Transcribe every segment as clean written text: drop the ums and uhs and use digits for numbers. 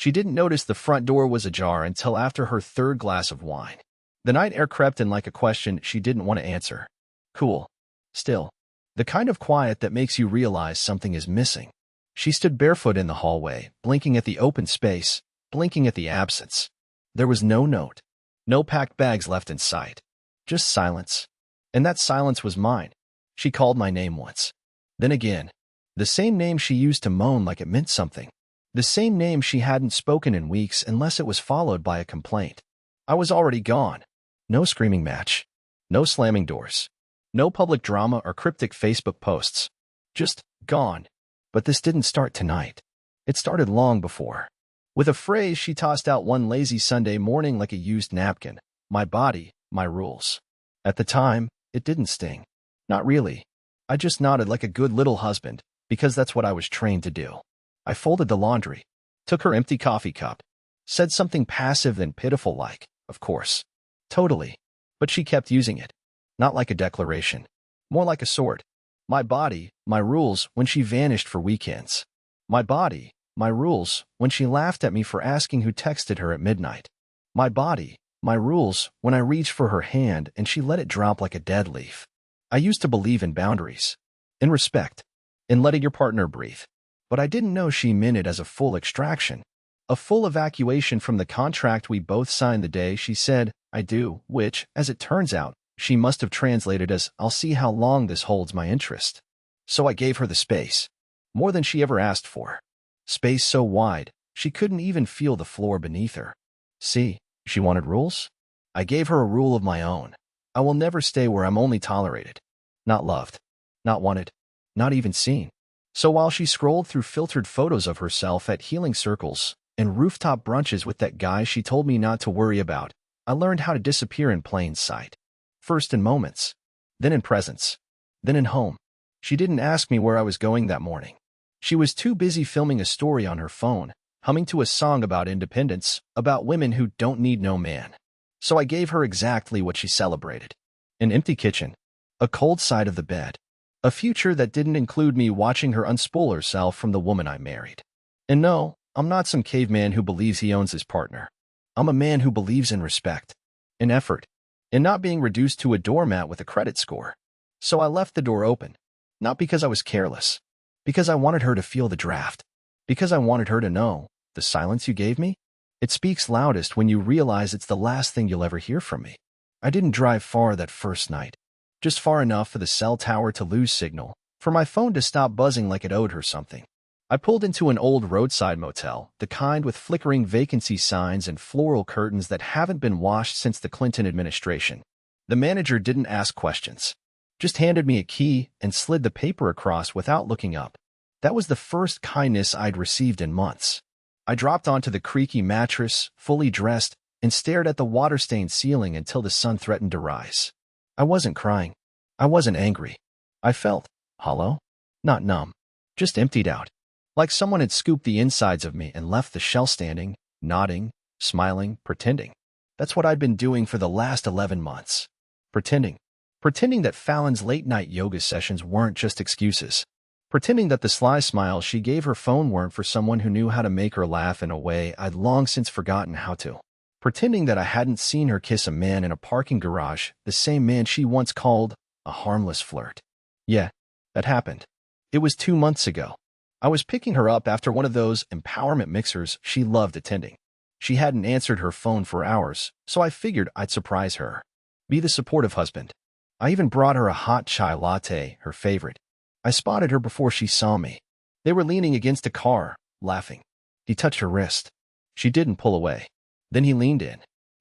She didn't notice the front door was ajar until after her third glass of wine. The night air crept in like a question she didn't want to answer. Cool. Still. The kind of quiet that makes you realize something is missing. She stood barefoot in the hallway, blinking at the open space, blinking at the absence. There was no note. No packed bags left in sight. Just silence. And that silence was mine. She called my name once. Then again. The same name she used to moan like it meant something. The same name she hadn't spoken in weeks unless it was followed by a complaint. I was already gone. No screaming match. No slamming doors. No public drama or cryptic Facebook posts. Just gone. But this didn't start tonight. It started long before. With a phrase she tossed out one lazy Sunday morning like a used napkin. My body, my rules. At the time, it didn't sting. Not really. I just nodded like a good little husband, because that's what I was trained to do. I folded the laundry, took her empty coffee cup, said something passive and pitiful like, of course. Totally. But she kept using it. Not like a declaration. More like a sword. My body, my rules when she vanished for weekends. My body, my rules when she laughed at me for asking who texted her at midnight. My body, my rules when I reached for her hand and she let it drop like a dead leaf. I used to believe in boundaries, in respect, in letting your partner breathe. But I didn't know she meant it as a full extraction, a full evacuation from the contract we both signed the day she said, I do, which, as it turns out, she must have translated as, I'll see how long this holds my interest. So I gave her the space, more than she ever asked for. Space so wide, she couldn't even feel the floor beneath her. See, she wanted rules? I gave her a rule of my own. I will never stay where I'm only tolerated. Not loved. Not wanted. Not even seen. So while she scrolled through filtered photos of herself at healing circles and rooftop brunches with that guy she told me not to worry about, I learned how to disappear in plain sight. First in moments, then in presence, then in home. She didn't ask me where I was going that morning. She was too busy filming a story on her phone, humming to a song about independence, about women who don't need no man. So I gave her exactly what she celebrated. An empty kitchen, a cold side of the bed, a future that didn't include me watching her unspool herself from the woman I married. And no, I'm not some caveman who believes he owns his partner. I'm a man who believes in respect, in effort, in not being reduced to a doormat with a credit score. So I left the door open, not because I was careless, because I wanted her to feel the draft, because I wanted her to know, the silence you gave me? It speaks loudest when you realize it's the last thing you'll ever hear from me. I didn't drive far that first night, just far enough for the cell tower to lose signal, for my phone to stop buzzing like it owed her something. I pulled into an old roadside motel, the kind with flickering vacancy signs and floral curtains that haven't been washed since the Clinton administration. The manager didn't ask questions, just handed me a key and slid the paper across without looking up. That was the first kindness I'd received in months. I dropped onto the creaky mattress, fully dressed, and stared at the water-stained ceiling until the sun threatened to rise. I wasn't crying. I wasn't angry. I felt hollow, not numb, just emptied out. Like someone had scooped the insides of me and left the shell standing, nodding, smiling, pretending. That's what I'd been doing for the last 11 months. Pretending. Pretending that Fallon's late-night yoga sessions weren't just excuses. Pretending that the sly smiles she gave her phone weren't for someone who knew how to make her laugh in a way I'd long since forgotten how to. Pretending that I hadn't seen her kiss a man in a parking garage, the same man she once called a harmless flirt. Yeah, that happened. It was 2 months ago. I was picking her up after one of those empowerment mixers she loved attending. She hadn't answered her phone for hours, so I figured I'd surprise her. Be the supportive husband. I even brought her a hot chai latte, her favorite. I spotted her before she saw me. They were leaning against a car, laughing. He touched her wrist. She didn't pull away. Then he leaned in.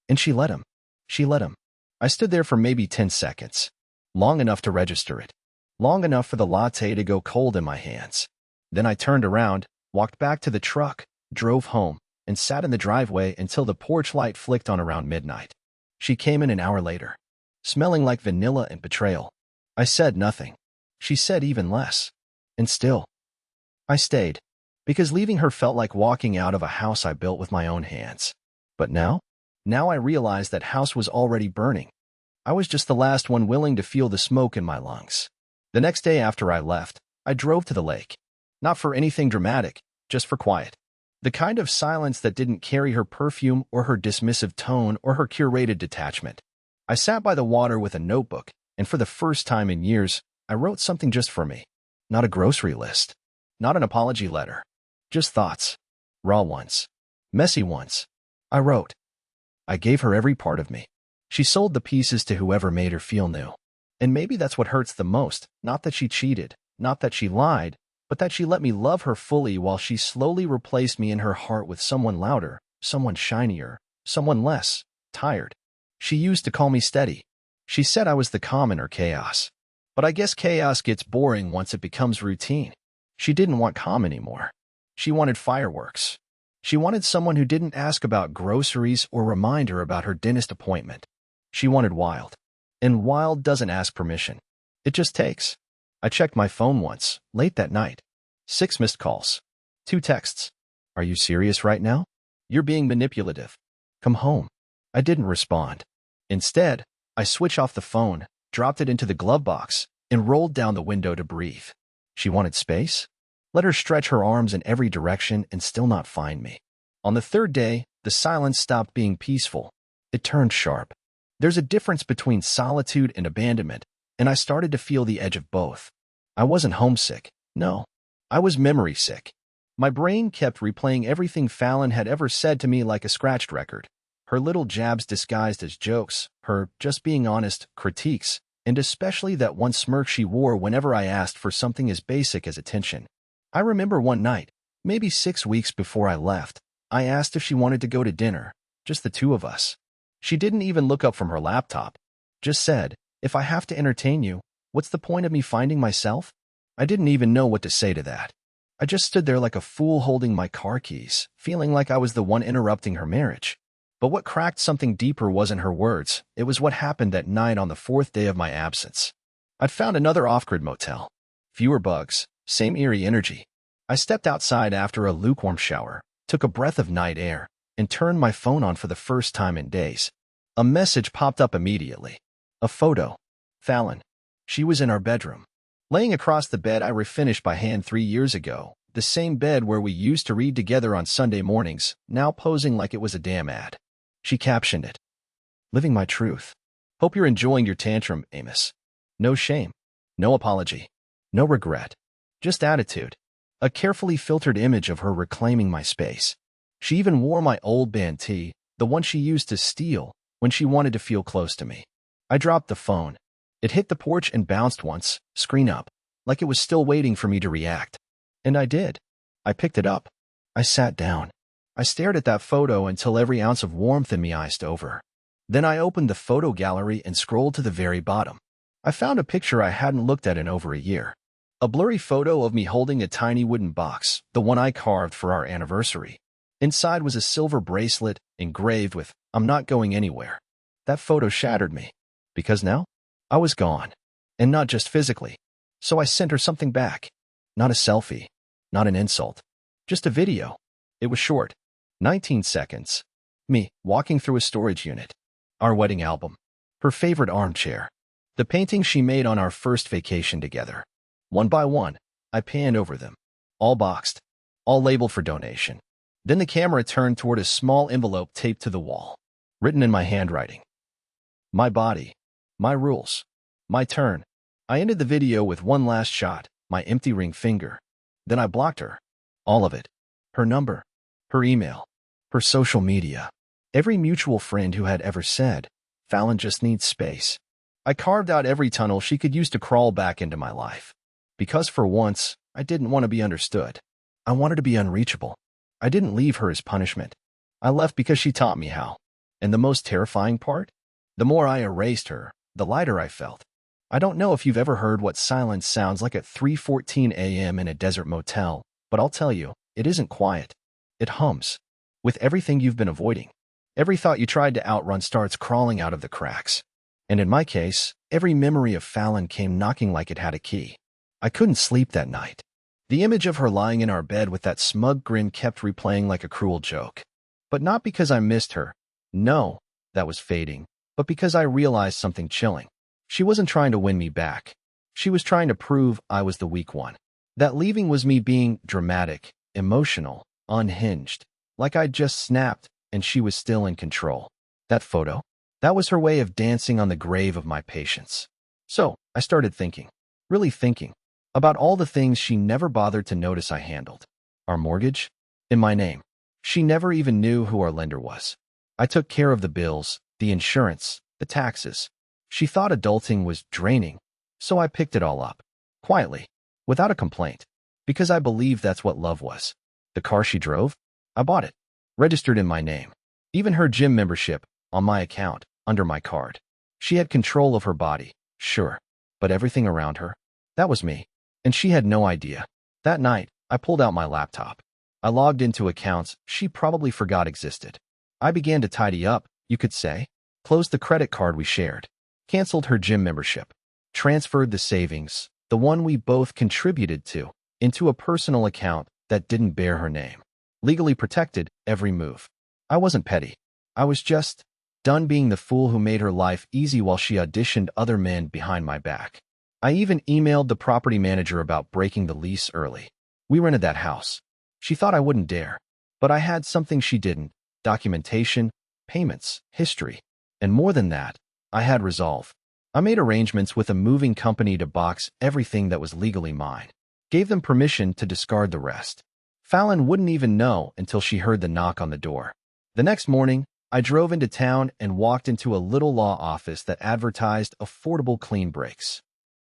And she let him. She let him. I stood there for maybe 10 seconds. Long enough to register it. Long enough for the latte to go cold in my hands. Then I turned around, walked back to the truck, drove home, and sat in the driveway until the porch light flicked on around midnight. She came in an hour later, smelling like vanilla and betrayal. I said nothing. She said even less. And still, I stayed, because leaving her felt like walking out of a house I built with my own hands. But now I realized that house was already burning. I was just the last one willing to feel the smoke in my lungs. The next day after I left, I drove to the lake. Not for anything dramatic, just for quiet. The kind of silence that didn't carry her perfume or her dismissive tone or her curated detachment. I sat by the water with a notebook, and for the first time in years, I wrote something just for me. Not a grocery list. Not an apology letter. Just thoughts. Raw ones. Messy ones. I wrote. I gave her every part of me. She sold the pieces to whoever made her feel new. And maybe that's what hurts the most, not that she cheated, not that she lied, but that she let me love her fully while she slowly replaced me in her heart with someone louder, someone shinier, someone less tired. She used to call me steady. She said I was the calm in her chaos. But I guess chaos gets boring once it becomes routine. She didn't want calm anymore. She wanted fireworks. She wanted someone who didn't ask about groceries or remind her about her dentist appointment. She wanted wild. And wild doesn't ask permission. It just takes. I checked my phone once, late that night. 6 missed calls. 2 texts. Are you serious right now? You're being manipulative. Come home. I didn't respond. Instead, I switched off the phone, dropped it into the glove box, and rolled down the window to breathe. She wanted space? Let her stretch her arms in every direction and still not find me. On the 3rd day, the silence stopped being peaceful. It turned sharp. There's a difference between solitude and abandonment, and I started to feel the edge of both. I wasn't homesick. No. I was memory sick. My brain kept replaying everything Fallon had ever said to me like a scratched record. Her little jabs disguised as jokes, her just being honest critiques, and especially that one smirk she wore whenever I asked for something as basic as attention. I remember one night, maybe 6 weeks before I left, I asked if she wanted to go to dinner, just the 2 of us. She didn't even look up from her laptop. Just said, if I have to entertain you, what's the point of me finding myself? I didn't even know what to say to that. I just stood there like a fool holding my car keys, feeling like I was the one interrupting her marriage. But what cracked something deeper wasn't her words. It was what happened that night on the 4th day of my absence. I'd found another off-grid motel. Fewer bugs, same eerie energy. I stepped outside after a lukewarm shower, took a breath of night air, and turned my phone on for the first time in days. A message popped up immediately. A photo. Fallon. She was in our bedroom. Laying across the bed I refinished by hand 3 years ago, the same bed where we used to read together on Sunday mornings, now posing like it was a damn ad. She captioned it. Living my truth. Hope you're enjoying your tantrum, Amos. No shame. No apology. No regret. Just attitude. A carefully filtered image of her reclaiming my space. She even wore my old band tee, the one she used to steal, when she wanted to feel close to me. I dropped the phone. It hit the porch and bounced once, screen up, like it was still waiting for me to react. And I did. I picked it up. I sat down. I stared at that photo until every ounce of warmth in me iced over. Then I opened the photo gallery and scrolled to the very bottom. I found a picture I hadn't looked at in over a year. A blurry photo of me holding a tiny wooden box, the one I carved for our anniversary. Inside was a silver bracelet engraved with, "I'm not going anywhere." That photo shattered me. Because now, I was gone. And not just physically. So I sent her something back. Not a selfie. Not an insult. Just a video. It was short. 19 seconds. Me, walking through a storage unit. Our wedding album. Her favorite armchair. The paintings she made on our first vacation together. One by one, I panned over them. All boxed. All labeled for donation. Then the camera turned toward a small envelope taped to the wall. Written in my handwriting. My body. My rules. My turn. I ended the video with one last shot, my empty ring finger. Then I blocked her. All of it. Her number. Her email. Her social media. Every mutual friend who had ever said, "Fallon just needs space." I carved out every tunnel she could use to crawl back into my life. Because for once, I didn't want to be understood. I wanted to be unreachable. I didn't leave her as punishment. I left because she taught me how. And the most terrifying part? The more I erased her, the lighter I felt. I don't know if you've ever heard what silence sounds like at 3:14 a.m. in a desert motel, but I'll tell you, it isn't quiet. It hums. With everything you've been avoiding. Every thought you tried to outrun starts crawling out of the cracks. And in my case, every memory of Fallon came knocking like it had a key. I couldn't sleep that night. The image of her lying in our bed with that smug grin kept replaying like a cruel joke. But not because I missed her. No, that was fading. But because I realized something chilling. She wasn't trying to win me back. She was trying to prove I was the weak one. That leaving was me being dramatic, emotional, unhinged, like I'd just snapped and she was still in control. That photo? That was her way of dancing on the grave of my patience. So I started thinking, really thinking, about all the things she never bothered to notice I handled. Our mortgage? In my name. She never even knew who our lender was. I took care of the bills, the insurance, the taxes. She thought adulting was draining, so I picked it all up. Quietly, without a complaint, because I believed that's what love was. The car she drove? I bought it. Registered in my name. Even her gym membership, on my account, under my card. She had control of her body, sure, but everything around her? That was me. And she had no idea. That night, I pulled out my laptop. I logged into accounts she probably forgot existed. I began to tidy up, you could say. Closed the credit card we shared. Canceled her gym membership. Transferred the savings, the one we both contributed to, into a personal account that didn't bear her name. Legally protected every move. I wasn't petty. I was just done being the fool who made her life easy while she auditioned other men behind my back. I even emailed the property manager about breaking the lease early. We rented that house. She thought I wouldn't dare, but I had something she didn't: documentation, payments, history. And more than that, I had resolve. I made arrangements with a moving company to box everything that was legally mine. Gave them permission to discard the rest. Fallon wouldn't even know until she heard the knock on the door. The next morning, I drove into town and walked into a little law office that advertised affordable clean breaks.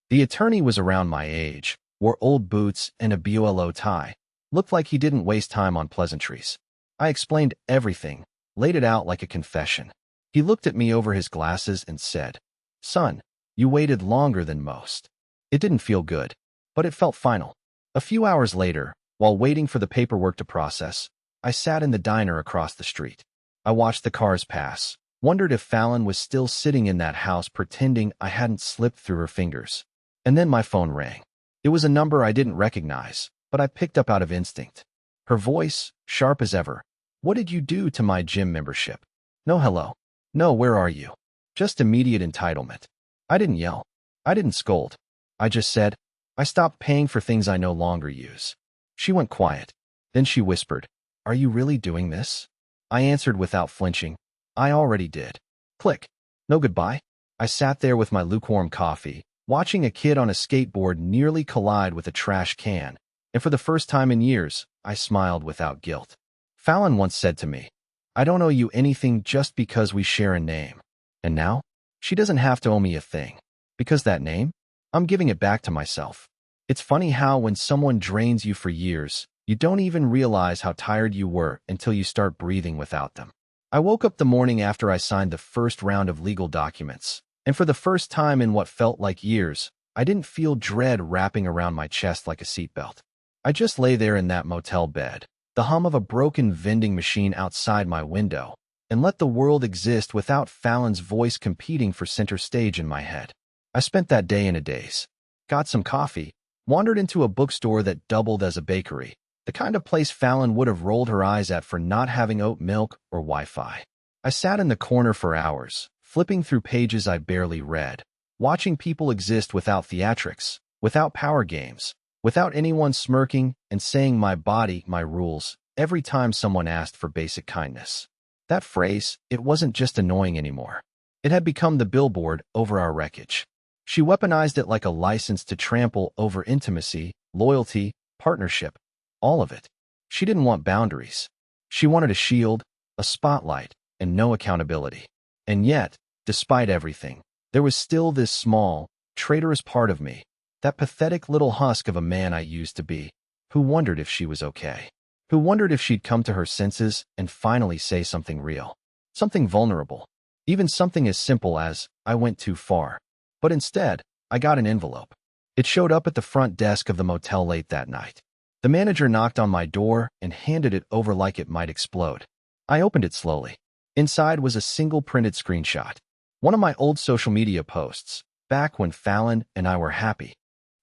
The attorney was around my age, wore old boots and a BOLO tie. Looked like he didn't waste time on pleasantries. I explained everything, laid it out like a confession. He looked at me over his glasses and said, "Son, you waited longer than most." It didn't feel good, but it felt final. A few hours later, while waiting for the paperwork to process, I sat in the diner across the street. I watched the cars pass, wondered if Fallon was still sitting in that house pretending I hadn't slipped through her fingers. And then my phone rang. It was a number I didn't recognize, but I picked up out of instinct. Her voice, sharp as ever. "What did you do to my gym membership?" No hello. No where are you. Just immediate entitlement. I didn't yell. I didn't scold. I just said, I stopped paying for things I no longer use. She went quiet. Then she whispered, "Are you really doing this?" I answered without flinching, "I already did." Click. No goodbye. I sat there with my lukewarm coffee, watching a kid on a skateboard nearly collide with a trash can, and for the first time in years, I smiled without guilt. Fallon once said to me, "I don't owe you anything just because we share a name." And now, she doesn't have to owe me a thing. Because that name? I'm giving it back to myself. It's funny how when someone drains you for years, you don't even realize how tired you were until you start breathing without them. I woke up the morning after I signed the first round of legal documents, and for the first time in what felt like years, I didn't feel dread wrapping around my chest like a seatbelt. I just lay there in that motel bed, the hum of a broken vending machine outside my window, and let the world exist without Fallon's voice competing for center stage in my head. I spent that day in a daze. Got some coffee, wandered into a bookstore that doubled as a bakery, the kind of place Fallon would have rolled her eyes at for not having oat milk or Wi-Fi. I sat in the corner for hours, flipping through pages I barely read, watching people exist without theatrics, without power games, without anyone smirking and saying "my body, my rules" every time someone asked for basic kindness. That phrase, it wasn't just annoying anymore. It had become the billboard over our wreckage. She weaponized it like a license to trample over intimacy, loyalty, partnership, all of it. She didn't want boundaries. She wanted a shield, a spotlight, and no accountability. And yet, despite everything, there was still this small, traitorous part of me, that pathetic little husk of a man I used to be, who wondered if she was okay, who wondered if she'd come to her senses and finally say something real, something vulnerable, even something as simple as, "I went too far." But instead, I got an envelope. It showed up at the front desk of the motel late that night. The manager knocked on my door and handed it over like it might explode. I opened it slowly. Inside was a single printed screenshot. One of my old social media posts, back when Fallon and I were happy.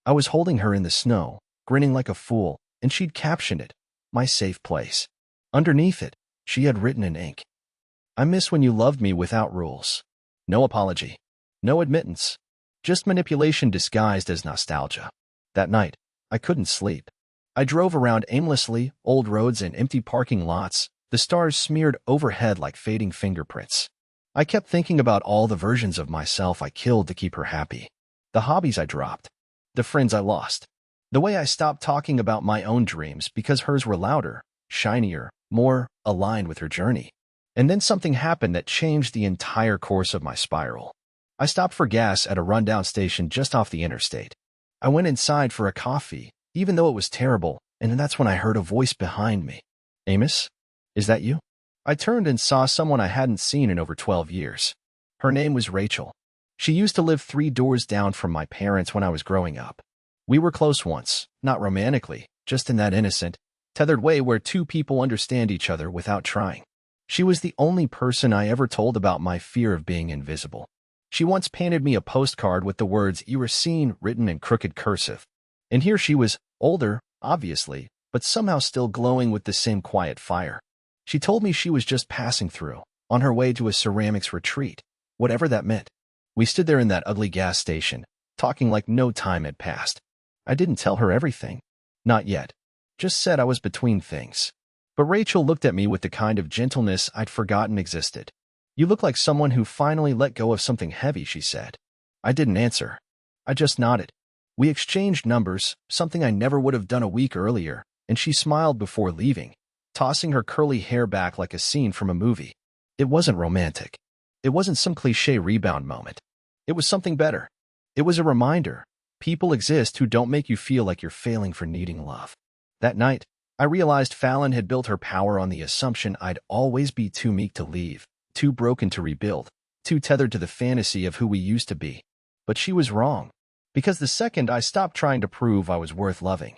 I was holding her in the snow, grinning like a fool, and she'd captioned it, "My safe place." Underneath it, she had written in ink, "I miss when you loved me without rules." No apology. No admittance. Just manipulation disguised as nostalgia. That night, I couldn't sleep. I drove around aimlessly, old roads and empty parking lots, the stars smeared overhead like fading fingerprints. I kept thinking about all the versions of myself I killed to keep her happy. The hobbies I dropped. The friends I lost. The way I stopped talking about my own dreams because hers were louder, shinier, more aligned with her journey. And then something happened that changed the entire course of my spiral. I stopped for gas at a rundown station just off the interstate. I went inside for a coffee, even though it was terrible, and that's when I heard a voice behind me. Amos? Is that you? I turned and saw someone I hadn't seen in over 12 years. Her name was Rachel. She used to live 3 doors down from my parents when I was growing up. We were close once, not romantically, just in that innocent, tethered way where 2 people understand each other without trying. She was the only person I ever told about my fear of being invisible. She once painted me a postcard with the words "You were seen" written in crooked cursive. And here she was, older, obviously, but somehow still glowing with the same quiet fire. She told me she was just passing through, on her way to a ceramics retreat, whatever that meant. We stood there in that ugly gas station, talking like no time had passed. I didn't tell her everything. Not yet. Just said I was between things. But Rachel looked at me with the kind of gentleness I'd forgotten existed. You look like someone who finally let go of something heavy, she said. I didn't answer. I just nodded. We exchanged numbers, something I never would have done a week earlier, and she smiled before leaving, tossing her curly hair back like a scene from a movie. It wasn't romantic. It wasn't some cliché rebound moment. It was something better. It was a reminder. People exist who don't make you feel like you're failing for needing love. That night, I realized Fallon had built her power on the assumption I'd always be too meek to leave, too broken to rebuild, too tethered to the fantasy of who we used to be. But she was wrong. Because the second I stopped trying to prove I was worth loving,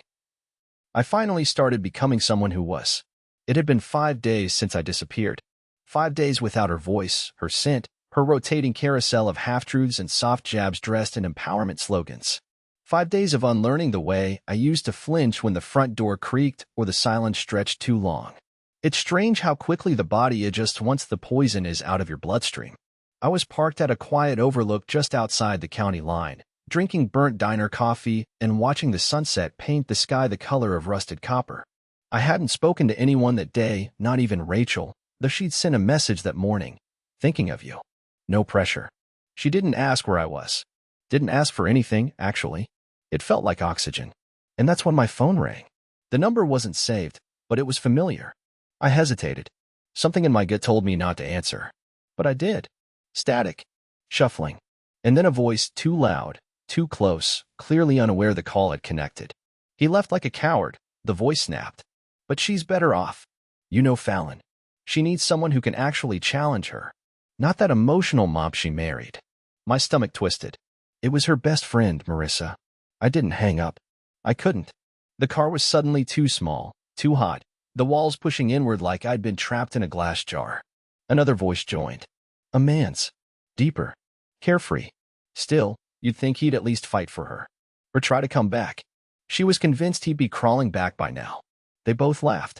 I finally started becoming someone who was. It had been 5 days since I disappeared. 5 days without her voice, her scent, her rotating carousel of half-truths and soft jabs dressed in empowerment slogans. 5 days of unlearning the way I used to flinch when the front door creaked or the silence stretched too long. It's strange how quickly the body adjusts once the poison is out of your bloodstream. I was parked at a quiet overlook just outside the county line, drinking burnt diner coffee and watching the sunset paint the sky the color of rusted copper. I hadn't spoken to anyone that day, not even Rachel, though she'd sent a message that morning. Thinking of you. No pressure. She didn't ask where I was. Didn't ask for anything, actually. It felt like oxygen. And that's when my phone rang. The number wasn't saved, but it was familiar. I hesitated. Something in my gut told me not to answer. But I did. Static. Shuffling. And then a voice too loud, too close, clearly unaware the call had connected. He left like a coward, the voice snapped. But she's better off. You know Fallon. She needs someone who can actually challenge her. Not that emotional mop she married. My stomach twisted. It was her best friend, Marissa. I didn't hang up. I couldn't. The car was suddenly too small, too hot, the walls pushing inward like I'd been trapped in a glass jar. Another voice joined. A man's. Deeper. Carefree. Still, you'd think he'd at least fight for her. Or try to come back. She was convinced he'd be crawling back by now. They both laughed.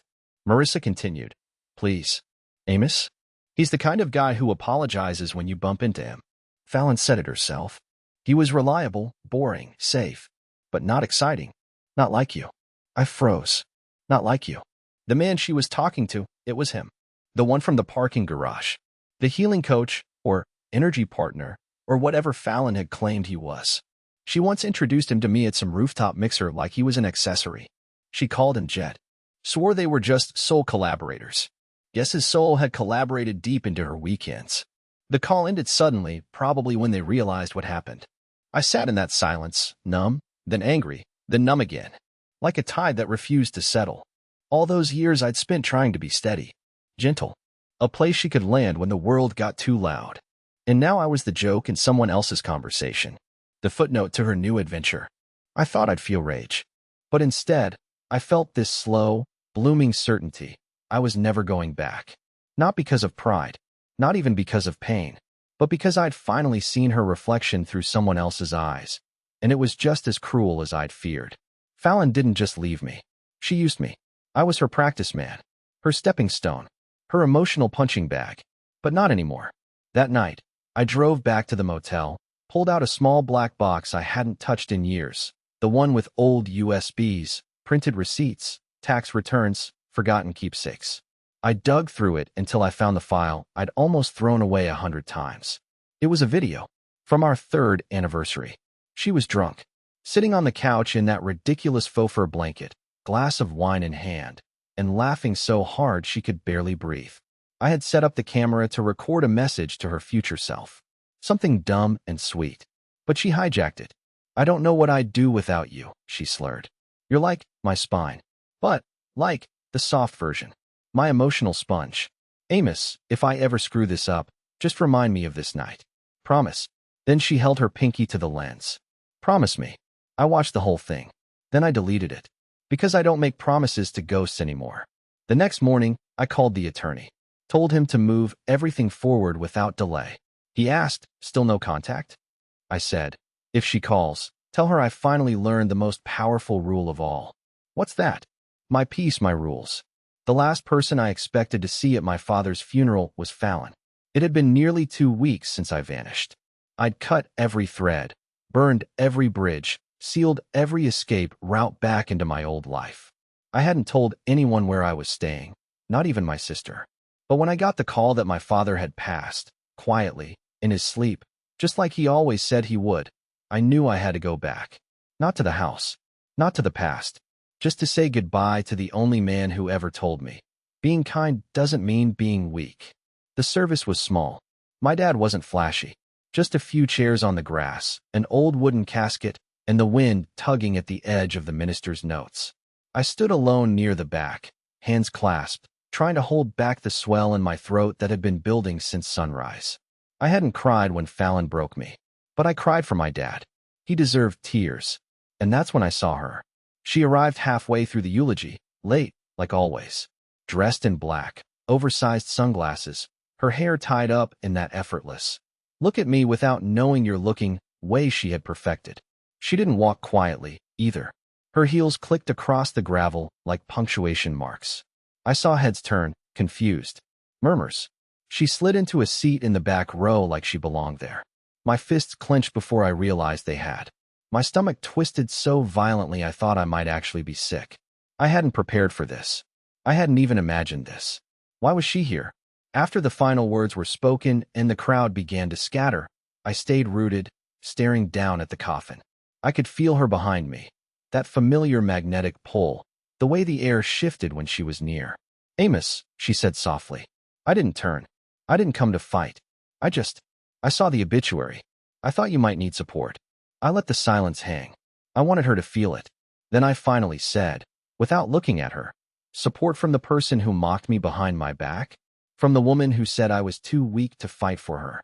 Marissa continued. Please. Amos? He's the kind of guy who apologizes when you bump into him. Fallon said it herself. He was reliable, boring, safe, but not exciting. Not like you. I froze. Not like you. The man she was talking to, it was him. The one from the parking garage. The healing coach, or energy partner, or whatever Fallon had claimed he was. She once introduced him to me at some rooftop mixer like he was an accessory. She called him Jet. Swore they were just soul collaborators. Guess his soul had collaborated deep into her weekends. The call ended suddenly, probably when they realized what happened. I sat in that silence, numb, then angry, then numb again. Like a tide that refused to settle. All those years I'd spent trying to be steady. Gentle. A place she could land when the world got too loud. And now I was the joke in someone else's conversation. The footnote to her new adventure. I thought I'd feel rage. But instead, I felt this slow, blooming certainty. I was never going back. Not because of pride. Not even because of pain. But because I'd finally seen her reflection through someone else's eyes. And it was just as cruel as I'd feared. Fallon didn't just leave me. She used me. I was her practice man. Her stepping stone. Her emotional punching bag. But not anymore. That night, I drove back to the motel, pulled out a small black box I hadn't touched in years, the one with old USBs, printed receipts, tax returns, forgotten keepsakes. I dug through it until I found the file I'd almost thrown away 100 times. It was a video from our 3rd anniversary. She was drunk, sitting on the couch in that ridiculous faux fur blanket, glass of wine in hand, and laughing so hard she could barely breathe. I had set up the camera to record a message to her future self. Something dumb and sweet. But she hijacked it. "I don't know what I'd do without you," she slurred. "You're like my spine. But, like, the soft version. My emotional sponge. Amos, if I ever screw this up, just remind me of this night. Promise." Then she held her pinky to the lens. "Promise me." I watched the whole thing. Then I deleted it. Because I don't make promises to ghosts anymore. The next morning, I called the attorney. Told him to move everything forward without delay. He asked, "Still no contact?" I said, "If she calls, tell her I finally learned the most powerful rule of all." "What's that?" "My peace, my rules." The last person I expected to see at my father's funeral was Fallon. It had been nearly 2 weeks since I vanished. I'd cut every thread, burned every bridge, sealed every escape route back into my old life. I hadn't told anyone where I was staying, not even my sister. But when I got the call that my father had passed, quietly, in his sleep, just like he always said he would, I knew I had to go back. Not to the house, not to the past, just to say goodbye to the only man who ever told me. Being kind doesn't mean being weak. The service was small. My dad wasn't flashy. Just a few chairs on the grass, an old wooden casket, and the wind tugging at the edge of the minister's notes. I stood alone near the back, hands clasped, trying to hold back the swell in my throat that had been building since sunrise. I hadn't cried when Fallon broke me, but I cried for my dad. He deserved tears. And that's when I saw her. She arrived halfway through the eulogy, late, like always. Dressed in black, oversized sunglasses, her hair tied up in that effortless, "look at me without knowing you're looking" way she had perfected. She didn't walk quietly, either. Her heels clicked across the gravel like punctuation marks. I saw heads turn, confused. Murmurs. She slid into a seat in the back row like she belonged there. My fists clenched before I realized they had. My stomach twisted so violently I thought I might actually be sick. I hadn't prepared for this. I hadn't even imagined this. Why was she here? After the final words were spoken and the crowd began to scatter, I stayed rooted, staring down at the coffin. I could feel her behind me. That familiar magnetic pull. The way the air shifted when she was near. "Amos," she said softly. I didn't turn. I didn't come to fight. I saw the obituary. I thought you might need support. I let the silence hang. I wanted her to feel it. Then I finally said, without looking at her, "Support from the person who mocked me behind my back? From the woman who said I was too weak to fight for her?"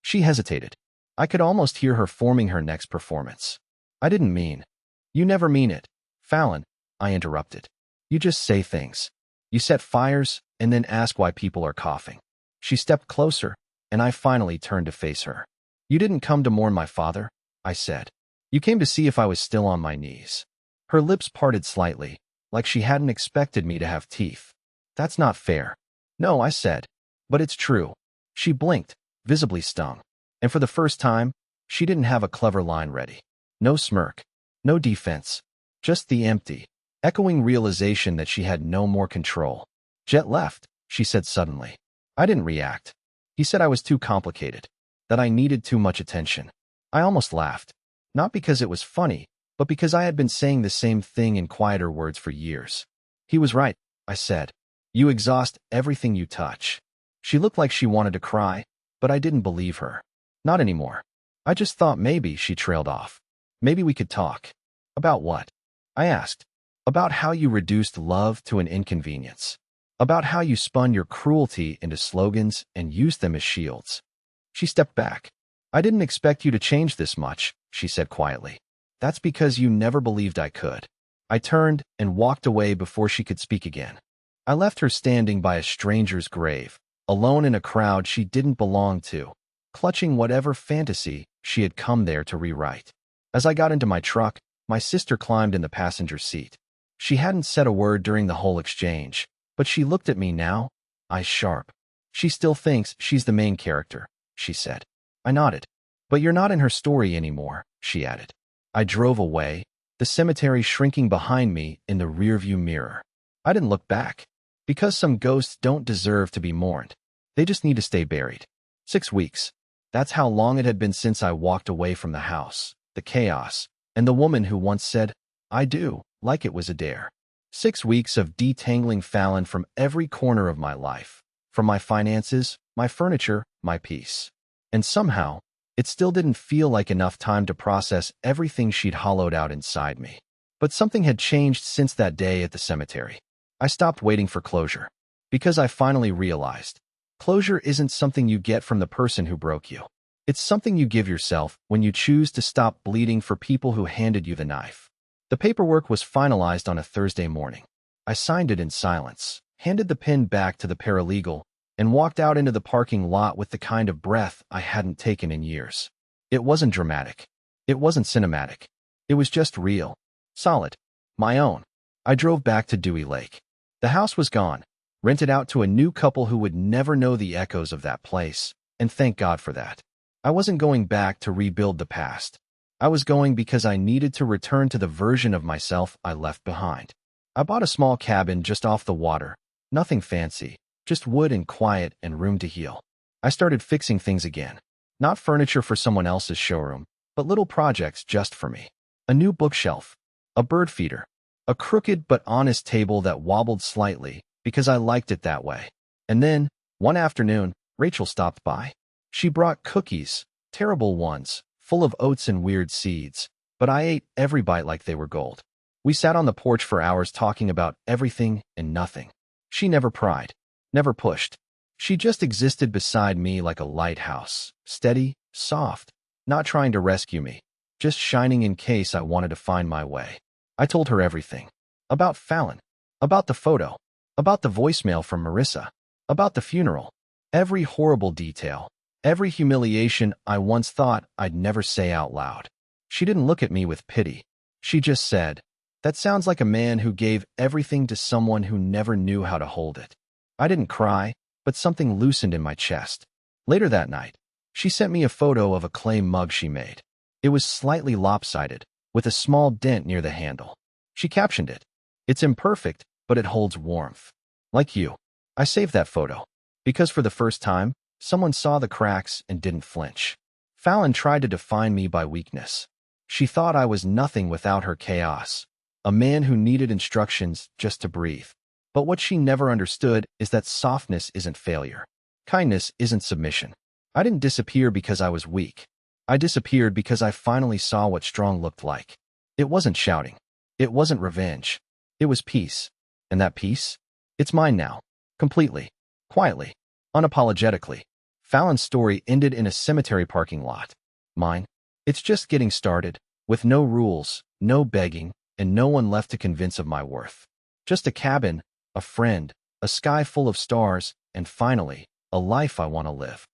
She hesitated. I could almost hear her forming her next performance. "I didn't mean." "You never mean it, Fallon," I interrupted. "You just say things. You set fires and then ask why people are coughing." She stepped closer, and I finally turned to face her. "You didn't come to mourn my father," I said. "You came to see if I was still on my knees." Her lips parted slightly, like she hadn't expected me to have teeth. "That's not fair." "No," I said, "but it's true." She blinked, visibly stung. And for the first time, she didn't have a clever line ready. No smirk, no defense, just the empty, echoing realization that she had no more control. "Jet left," she said suddenly. I didn't react. He said I was too complicated, that I needed too much attention. I almost laughed, not because it was funny, but because I had been saying the same thing in quieter words for years. "He was right," I said. "You exhaust everything you touch." She looked like she wanted to cry, but I didn't believe her. Not anymore. I just thought maybe she trailed off. "Maybe we could talk." "About what?" I asked. "About how you reduced love to an inconvenience. About how you spun your cruelty into slogans and used them as shields." She stepped back. "I didn't expect you to change this much," she said quietly. "That's because you never believed I could." I turned and walked away before she could speak again. I left her standing by a stranger's grave, alone in a crowd she didn't belong to, clutching whatever fantasy she had come there to rewrite. As I got into my truck, my sister climbed in the passenger seat. She hadn't said a word during the whole exchange, but she looked at me now, eyes sharp. "She still thinks she's the main character," she said. I nodded. "But you're not in her story anymore," she added. I drove away, the cemetery shrinking behind me in the rearview mirror. I didn't look back, because some ghosts don't deserve to be mourned. They just need to stay buried. 6 weeks. That's how long it had been since I walked away from the house, the chaos, and the woman who once said, "I do," like it was a dare. 6 weeks of detangling Fallon from every corner of my life, from my finances, my furniture, my peace. And somehow, it still didn't feel like enough time to process everything she'd hollowed out inside me. But something had changed since that day at the cemetery. I stopped waiting for closure, because I finally realized closure isn't something you get from the person who broke you. It's something you give yourself when you choose to stop bleeding for people who handed you the knife. The paperwork was finalized on a Thursday morning. I signed it in silence, handed the pen back to the paralegal, and walked out into the parking lot with the kind of breath I hadn't taken in years. It wasn't dramatic. It wasn't cinematic. It was just real. Solid. My own. I drove back to Dewey Lake. The house was gone, rented out to a new couple who would never know the echoes of that place, and thank God for that. I wasn't going back to rebuild the past. I was going because I needed to return to the version of myself I left behind. I bought a small cabin just off the water, nothing fancy, just wood and quiet and room to heal. I started fixing things again. Not furniture for someone else's showroom, but little projects just for me. A new bookshelf, a bird feeder, a crooked but honest table that wobbled slightly because I liked it that way. And then, one afternoon, Rachel stopped by. She brought cookies, terrible ones, full of oats and weird seeds, but I ate every bite like they were gold. We sat on the porch for hours talking about everything and nothing. She never pried, never pushed. She just existed beside me like a lighthouse, steady, soft, not trying to rescue me, just shining in case I wanted to find my way. I told her everything. About Fallon, about the photo, about the voicemail from Marissa, about the funeral, every horrible detail, every humiliation I once thought I'd never say out loud. She didn't look at me with pity. She just said, "That sounds like a man who gave everything to someone who never knew how to hold it." I didn't cry, but something loosened in my chest. Later that night, she sent me a photo of a clay mug she made. It was slightly lopsided, with a small dent near the handle. She captioned it, "It's imperfect, but it holds warmth." Like you. I saved that photo, because for the first time, someone saw the cracks and didn't flinch. Fallon tried to define me by weakness. She thought I was nothing without her chaos, a man who needed instructions just to breathe. But what she never understood is that softness isn't failure. Kindness isn't submission. I didn't disappear because I was weak. I disappeared because I finally saw what strong looked like. It wasn't shouting. It wasn't revenge. It was peace. And that peace? It's mine now. Completely. Quietly. Unapologetically. Fallon's story ended in a cemetery parking lot. Mine? It's just getting started, with no rules, no begging, and no one left to convince of my worth. Just a cabin, a friend, a sky full of stars, and finally, a life I want to live.